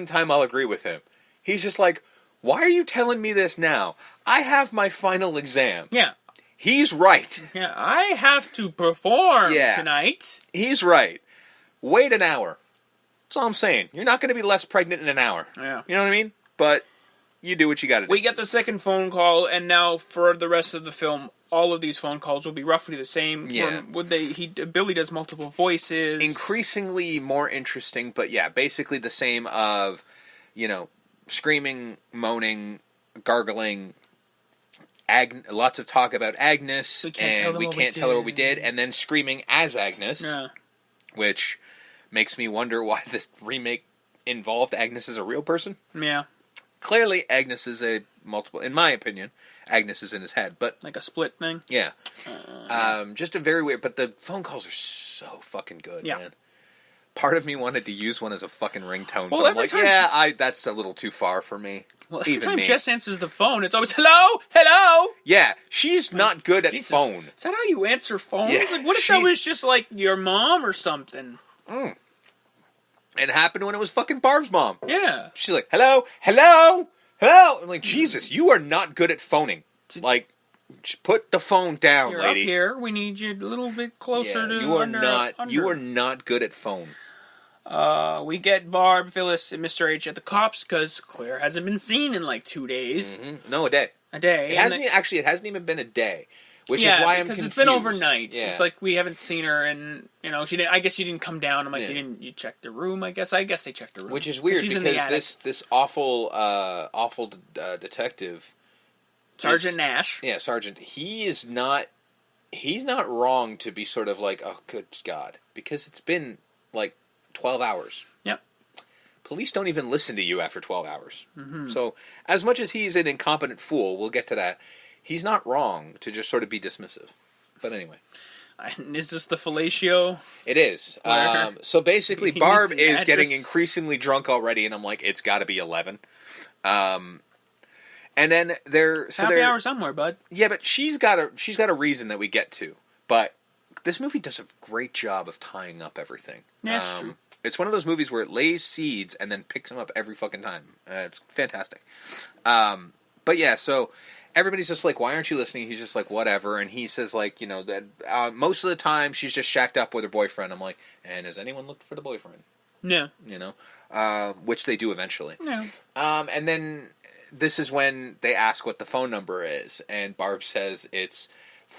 time I'll agree with him. He's just like, why are you telling me this now? I have my final exam. Yeah. He's right. Yeah, I have to perform tonight. He's right. Wait an hour. That's all I'm saying. You're not going to be less pregnant in an hour. Yeah. You know what I mean? But you do what you got to do. We get the second phone call, and now for the rest of the film, all of these phone calls will be roughly the same. Yeah. Billy does multiple voices. Increasingly more interesting, but yeah, basically the same of, screaming, moaning, gargling, lots of talk about Agnes, we can't tell her what we did, and then screaming as Agnes, which makes me wonder why this remake involved Agnes as a real person. Yeah. Clearly, Agnes is in my opinion, Agnes is in his head, but... Like a split thing? Yeah. Just a very weird, but the phone calls are so fucking good, man. Part of me wanted to use one as a fucking ringtone, but I'm like, that's a little too far for me. Well, every time Jess answers the phone, it's always, hello? Hello? Yeah, she's not good at phone. Is that how you answer phones? Yeah, like, what if that was just like your mom or something? It happened when it was fucking Barb's mom. Yeah. She's like, hello? Hello? Hello? I'm like, Jesus, you are not good at phoning. Like, just put the phone down, You're lady. Up here. We need you a little bit closer to you are not good at phone. We get Barb, Phyllis, and Mr. H at the cops because Claire hasn't been seen in like 2 days. Mm-hmm. No, a day. A day. It hasn't even been a day, which is why I'm confused. Because it's been overnight. Yeah. It's like we haven't seen her, and she didn't. I guess she didn't come down. I'm like, you checked the room. I guess they checked the room, which is weird because this awful detective, Sergeant Nash. Yeah, Sergeant. He's not wrong to be sort of like, oh, good God, because it's been like 12 hours. Yep. Police don't even listen to you after 12 hours. Mm-hmm. So, as much as he's an incompetent fool, we'll get to that, he's not wrong to just sort of be dismissive. But anyway. Is this the fellatio? It is. So basically, Barb is getting increasingly drunk already, and I'm like, it's got to be 11. And then happy hour somewhere, bud. Yeah, but she's got a reason that we get to. But this movie does a great job of tying up everything. That's true. It's one of those movies where it lays seeds and then picks them up every fucking time. It's fantastic. But yeah, so everybody's just like, why aren't you listening? He's just like, whatever. And he says, like, that most of the time she's just shacked up with her boyfriend. I'm like, and has anyone looked for the boyfriend? No. Which they do eventually. No. And then this is when they ask what the phone number is. And Barb says it's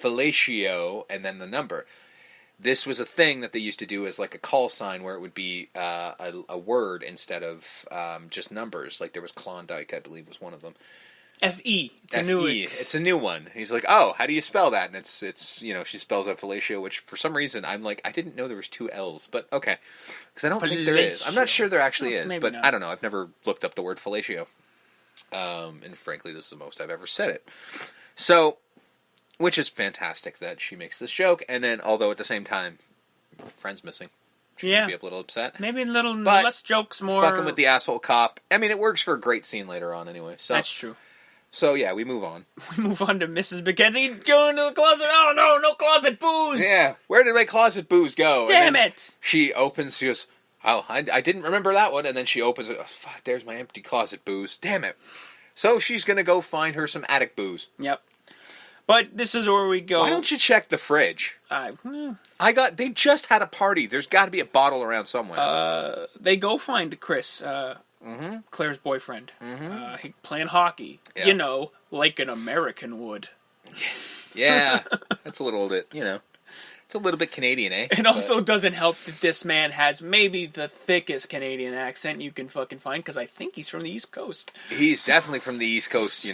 fellatio and then the number. This was a thing that they used to do as like a call sign where it would be a word instead of just numbers. Like there was Klondike, I believe, was one of them. F-E. It's a new one. He's like, oh, how do you spell that? And it's she spells out fellatio, which for some reason I'm like, I didn't know there was 2 L's, but okay. Because I don't think there is. I'm not sure there actually is, but not. I don't know. I've never looked up the word fellatio. And frankly, this is the most I've ever said it. So, which is fantastic that she makes this joke, and then, although at the same time, friend's missing. She might be a little upset. Maybe less jokes, more... fucking with the asshole cop. I mean, it works for a great scene later on anyway. So. That's true. So, yeah, we move on. We move on to Mrs. McKenzie going to the closet. Oh, no closet booze! Yeah, where did my closet booze go? Damn it! She opens, she goes, oh, I didn't remember that one, and then she opens it. Oh, fuck, there's my empty closet booze. Damn it. So she's going to go find her some attic booze. Yep. But this is where we go. Why don't you check the fridge? They just had a party. There's got to be a bottle around somewhere. They go find Chris, Claire's boyfriend, playing hockey. Yeah. Like an American would. Yeah, that's a little bit, It's a little bit Canadian, eh? It also doesn't help that this man has maybe the thickest Canadian accent you can fucking find, because I think he's from the East Coast. He's definitely from the East Coast,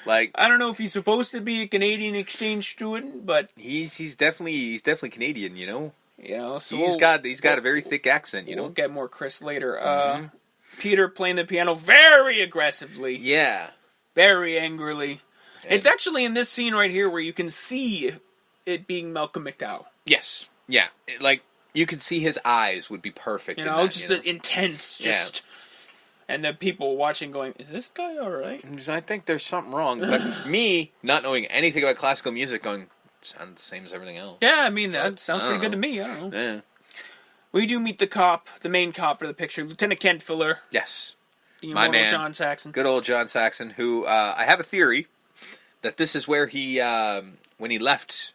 Like, I don't know if he's supposed to be a Canadian exchange student, but he's definitely Canadian, So he's got a very thick accent, We'll get more Chris later. Peter playing the piano very aggressively. Yeah. Very angrily. And it's actually in this scene right here where you can see it being Malcolm McDowell. Yes. Yeah. You could see his eyes would be perfect. The intense, and the people watching going, is this guy alright? I think there's something wrong. But me, not knowing anything about classical music, going, sounds the same as everything else. Yeah, I mean, that sounds pretty good to me. I don't know. Yeah. We do meet the cop, the main cop for the picture, Lieutenant Kent Filler. Yes. The My immortal man. John Saxon. Good old John Saxon, who I have a theory that this is where he, when he left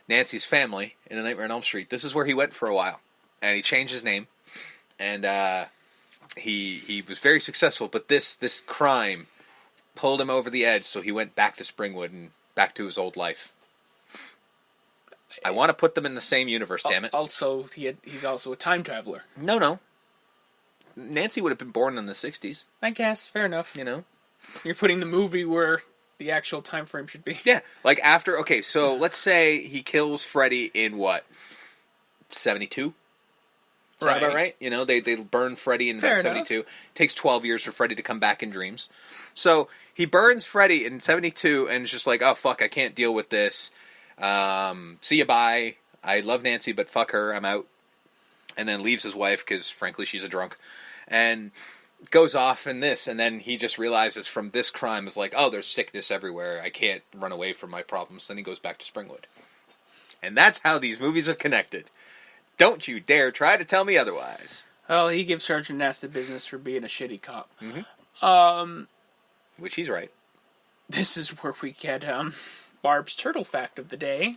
Nancy's family in A Nightmare on Elm Street, this is where he went for a while. And he changed his name. And he was very successful, but this crime pulled him over the edge, so he went back to Springwood and back to his old life. I want to put them in the same universe, damn it. Also, he's also a time traveler. No. Nancy would have been born in the 60s. I guess, fair enough. You know? You're putting the movie where the actual time frame should be. Yeah, like after, okay, so let's say he kills Freddy in what? 72? Is that about right? You know, they burn Freddy in about 72. It takes 12 years for Freddy to come back in dreams. So he burns Freddy in 72 and is just like, oh, fuck, I can't deal with this. See ya, bye. I love Nancy, but fuck her, I'm out. And then leaves his wife because, frankly, she's a drunk. And goes off in this, and then he just realizes from this crime is like, oh, there's sickness everywhere. I can't run away from my problems. Then he goes back to Springwood. And that's how these movies are connected. Don't you dare try to tell me otherwise. Well, he gives Sergeant Nast the business for being a shitty cop. Mm-hmm. Which he's right. This is where we get Barb's turtle fact of the day.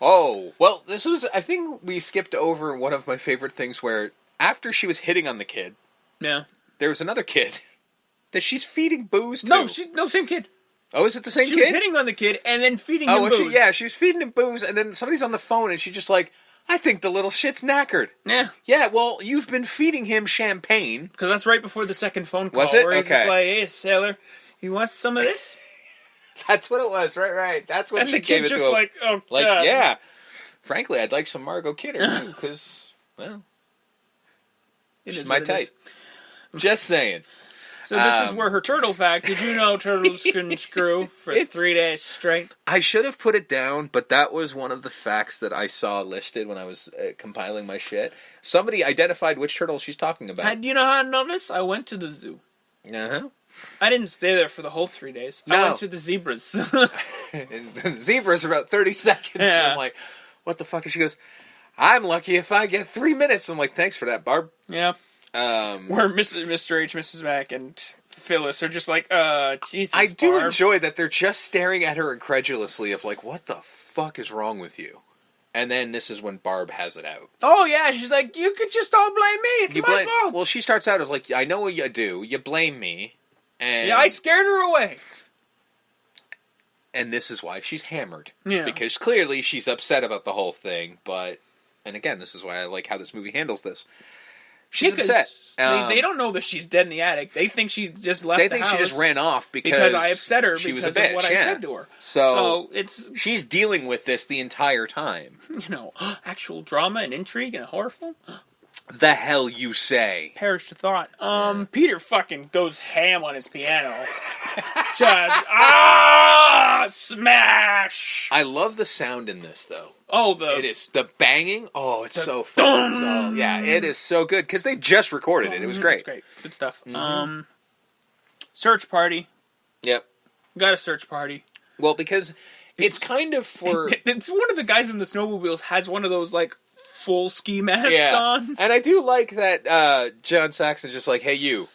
Oh, well, this was, I think we skipped over one of my favorite things where after she was hitting on the kid, there was another kid that she's feeding booze to. No, same kid. Oh, is it the same kid? She was hitting on the kid and then feeding him booze. She was feeding him booze, and then somebody's on the phone, and she's just like, I think the little shit's knackered. Yeah. Yeah, well, you've been feeding him champagne. Because that's right before the second phone call. Was it? Where he's just like, hey, sailor, you want some of this? That's what it was, right. That's what and she gave it to him. And the kid's just like, oh, like, God. Yeah. Frankly, I'd like some Margot Kidder, too, because, well, she's my type. Just saying. So this is where her turtle fact, did you know turtles can screw for 3 days straight? I should have put it down, but that was one of the facts that I saw listed when I was compiling my shit. Somebody identified which turtle she's talking about. Do you know how I know this? I went to the zoo. Uh-huh. I didn't stay there for the whole 3 days. No. I went to the zebras. The zebras are about 30 seconds. Yeah. I'm like, what the fuck? And she goes, I'm lucky if I get 3 minutes. I'm like, thanks for that, Barb. Yeah. Where Mr. H, Mrs. Mac, and Phyllis are just like, Jesus, I do Barb. enjoy that they're just staring at her incredulously of like, what the fuck is wrong with you? And then this is when Barb has it out. Oh, yeah, she's like, you could just all blame me. It's my fault. Well, she starts out of like, I know what you do. You blame me. And yeah, I scared her away. And this is why she's hammered. Yeah. Because clearly she's upset about the whole thing, but... And again, this is why I like how this movie handles this. She's upset. They don't know that she's dead in the attic. They think she just left the house. They think she just ran off because I upset her she because was a bitch, of what I said to her. So it's... She's dealing with this the entire time. You know, actual drama and intrigue in a horror film? The hell you say? Perish the thought. Peter fucking goes ham on his piano. Smash! I love the sound in this, though. Oh, it is the banging. Oh, it's so fun. So, yeah, it is so good because they just recorded it. It was great. It's great. Good stuff. Mm-hmm. Search party. Yep. Got a search party. Well, because it's kind of for... It's one of the guys in the snowmobiles has one of those, like, full ski masks on. And I do like that John Saxon's just like, hey, you,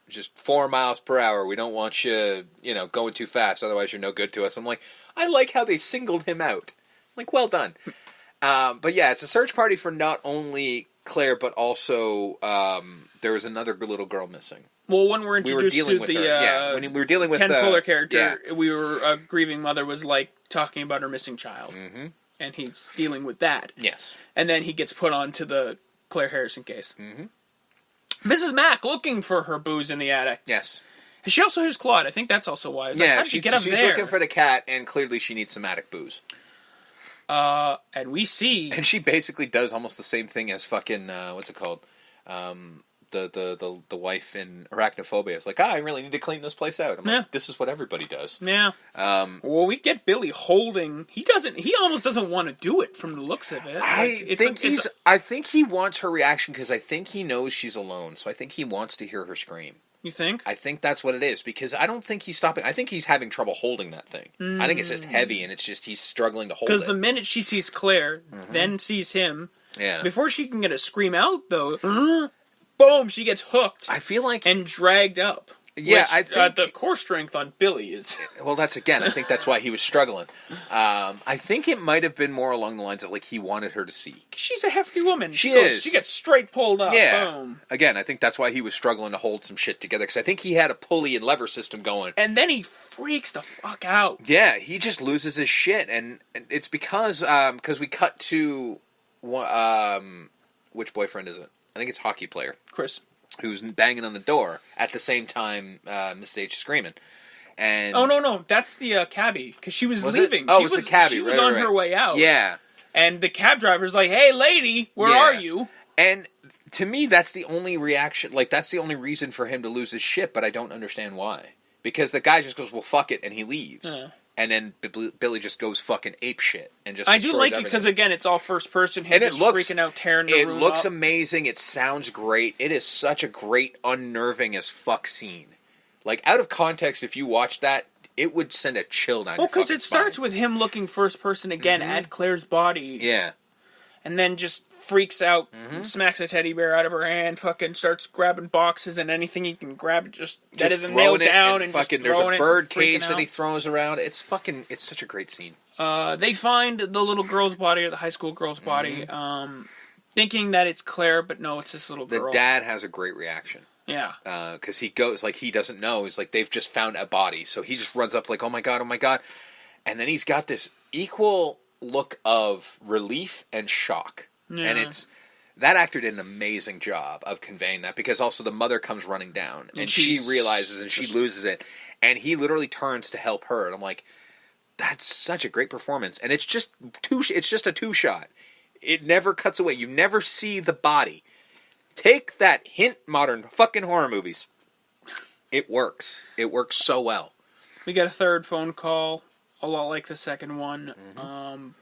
just 4 miles per hour. We don't want you, going too fast. Otherwise, you're no good to us. I'm like, I like how they singled him out. Like, well done. But yeah, it's a search party for not only Claire, but also there was another little girl missing. Well, when we're introduced to the when we were dealing with Ken Fuller character, we were a grieving mother was like talking about her missing child. Mm-hmm. And he's dealing with that. Yes. And then he gets put onto the Claire Harrison case. Mm-hmm. Mrs. Mack looking for her booze in the attic. Yes. She also hears Claude. I think that's also why. Like, how did she get up she's there? looking for the cat, and clearly she needs some attic booze. And we see... And she basically does almost the same thing as fucking, what's it called? The wife in Arachnophobia. It's like, I really need to clean this place out. I'm like, this is what everybody does. Yeah. Well, we get Billy holding... He almost doesn't want to do it from the looks of it. I think he wants her reaction because I think he knows she's alone. So I think he wants to hear her scream. You think? I think that's what it is because I don't think he's stopping. I think he's having trouble holding that thing. I think it's just heavy and it's just he's struggling to hold it. Because the minute she sees Claire, then sees him... Yeah. Before she can get a scream out, though, boom, she gets hooked. I feel like... And dragged up. Yeah, which, I think... the core strength on Billy is... Well, I think that's why he was struggling. I think it might have been more along the lines of, like, he wanted her to see. She's a hefty woman. She is. She gets straight pulled up. Yeah. Boom. Again, I think that's why he was struggling to hold some shit together, because I think he had a pulley and lever system going. And then he freaks the fuck out. Yeah, he just loses his shit, and it's because we cut to... which boyfriend is it? I think it's hockey player. Chris. Who's banging on the door at the same time Mrs. H is screaming. And oh, no. That's the cabbie. Because she was leaving. Oh, it was the cabbie. She was on her way out. Yeah. And the cab driver's like, hey, lady, where are you? And to me, that's the only reaction. Like, that's the only reason for him to lose his shit, but I don't understand why. Because the guy just goes, well, fuck it, and he leaves. And then Billy just goes fucking ape shit and just. I do like it because again, it's all first person. Him and just freaking out, tearing the room up. It looks amazing. It sounds great. It is such a great, unnerving as fuck scene. Like out of context, if you watch that, it would send a chill down. Well, because it starts with him looking first person again at Claire's body. Yeah. And then just freaks out, smacks a teddy bear out of her hand, fucking starts grabbing boxes and anything he can grab, just that isn't nailed down and fucking. Just there's a bird cage out. that he throws around. It's such a great scene. They find the little girl's body, or the high school girl's body, thinking that it's Claire, but no, it's this little girl. The dad has a great reaction. Yeah. Because he goes, like, he doesn't know. He's like, they've just found a body. So he just runs up like, oh my God. And then he's got this equal look of relief and shock. Yeah. And that actor did an amazing job of conveying that, because also the mother comes running down and she realizes and she loses it. And he literally turns to help her. And I'm like, that's such a great performance. And it's just a two-shot. It never cuts away. You never see the body. Take that hint, modern fucking horror movies. It works. It works so well. We get a third phone call, a lot like the second one.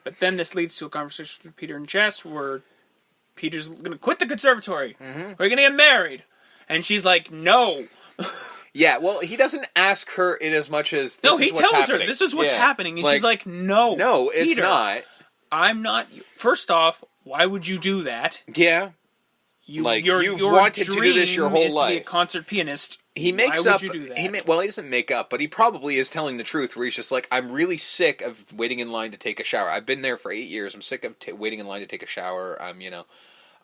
But then this leads to a conversation with Peter and Jess where Peter's going to quit the conservatory. We're going to get married. And she's like, no. Yeah, well, he doesn't ask her in as much as no, he tells her this is what's happening. And she's like, no. No, it's Peter, not. I'm not. First off, why would you do that? Yeah. You've wanted to do this your whole life. To be a concert pianist. He makes Why would you do that? He doesn't make up, but he probably is telling the truth. Where he's just like, I'm really sick of waiting in line to take a shower. I've been there for 8 years. I'm sick of waiting in line to take a shower.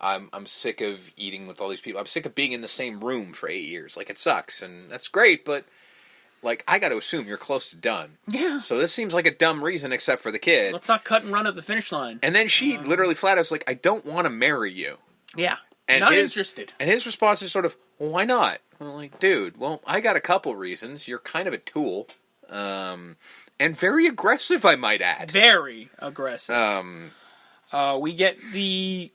I'm sick of eating with all these people. I'm sick of being in the same room for 8 years. Like, it sucks, and that's great, but like, I got to assume you're close to done. Yeah. So this seems like a dumb reason, except for the kid. Let's not cut and run at the finish line. And then she literally flat out was like, I don't want to marry you. Yeah. And not interested. And his response is sort of, well, why not? I'm like, dude, well, I got a couple reasons. You're kind of a tool. And very aggressive, I might add. Very aggressive. We get the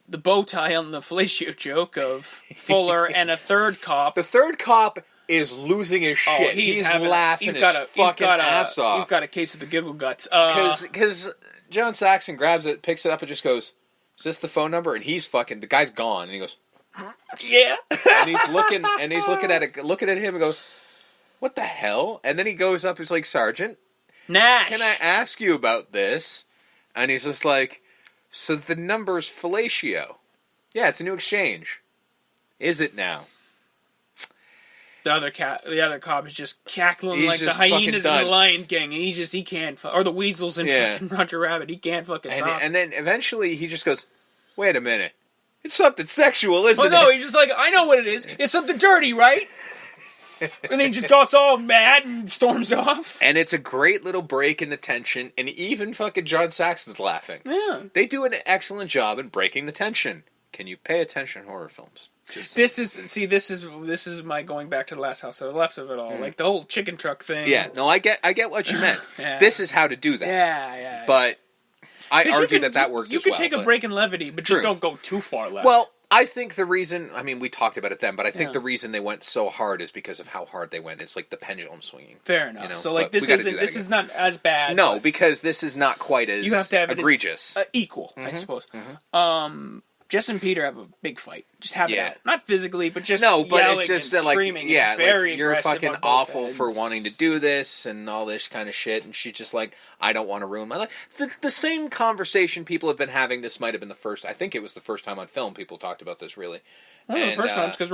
bow tie on the fellatio joke of Fuller and a third cop. The third cop is losing his shit. Oh, he's laughing his fucking ass off. He's got a case of the giggle guts. Because John Saxon grabs it, picks it up, and just goes, is this the phone number? And the guy's gone, and he goes, yeah. And he's looking at him and goes, what the hell? And then he goes up, he's like, Sergeant, Nash, can I ask you about this? And he's just like, so the number's fellatio. Yeah, it's a new exchange. Is it now? The other cop is just cackling like the hyenas in the Lion King, and he can't, or the weasels in fucking Roger Rabbit. He can't fucking stop. And then eventually he just goes, wait a minute. It's something sexual, isn't it? Oh, no, he's just like, I know what it is. It's something dirty, right? And he just got all mad and storms off. And it's a great little break in the tension, and even fucking John Saxon's laughing. Yeah. They do an excellent job in breaking the tension. Can you pay attention in horror films? This is my going back to the last house to the left of it all. Like the whole chicken truck thing. Yeah, no, I get what you meant. This is how to do that. Yeah. But I argue that worked as well. You can take a break in levity, but just don't go too far left. Well, I think the reason, we talked about it then, but I think the reason they went so hard is because of how hard they went. It's like the pendulum swinging. Fair enough. So like this is not as bad. No, because this is not quite as you have to have egregious. Equal, I suppose. Jess and Peter have a big fight. Just have it Yeah. out. Not physically, but just No, but yelling it's just and that, screaming. like, yeah, and very like, you're aggressive fucking on both awful ends. for wanting to do this and all this kind of shit. And she's just like, I don't want to ruin my life. The same conversation people have been having. This might have been the first. I think it was the first time on film people talked about this. Really, One of the first times because